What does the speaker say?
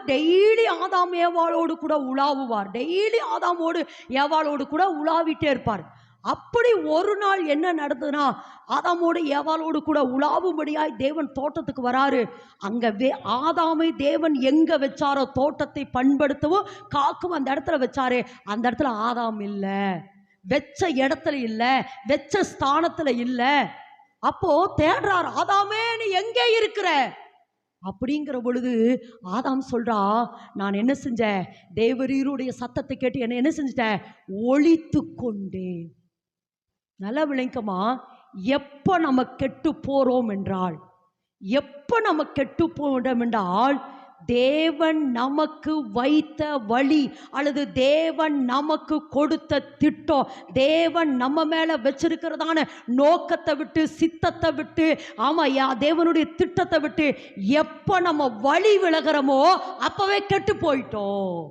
Daily ஆதாம் ஏவாளோடு கூட உலாவுவார், daily ஆதாமோடு ஏவாளோடு கூட உலாவிட்டே இருப்பார். அப்படி ஒரு நாள் என்ன நடந்ததுன்னா, ஆதாமோடு ஏவாளோடு கூட உலாவும்படியாய் தேவன் தோட்டத்துக்கு வராரு. அங்க ஆதாமை தேவன் எங்க வச்சாரோ, தோட்டத்தை பண்படுத்தவும் காக்கும் அந்த இடத்துல வச்சாரு. அந்த இடத்துல ஆதாம் இல்ல, வெச்ச இடத்துல இல்ல, வெச்ச ஸ்தானத்துல இல்ல. அப்போ தேடுறார், ஆதாமே நீ எங்கே இருக்கிற அப்படிங்கிற பொழுது ஆதாம் சொல்றா, நான் என்ன செஞ்சேன், தேவரீருடைய சத்தத்தை கேட்டு என்ன செஞ்சிட்டேன், ஒளித்து கொண்டேன். நல்ல விளங்கமா, எப்ப நம்ம கெட்டு போறோம் என்றால், எப்ப நம்ம கெட்டு போறோம் என்றால், தேவன் நமக்கு வைத்த வழி அல்லது தேவன் நமக்கு கொடுத்த திட்டம், தேவன் நம்ம மேல வச்சிருக்கிறதான நோக்கத்தை விட்டு, சித்தத்தை விட்டு, ஆமா தேவனுடைய திட்டத்தை விட்டு எப்ப நம்ம வழி விலகிறோமோ அப்பவே கெட்டு போயிட்டோம்.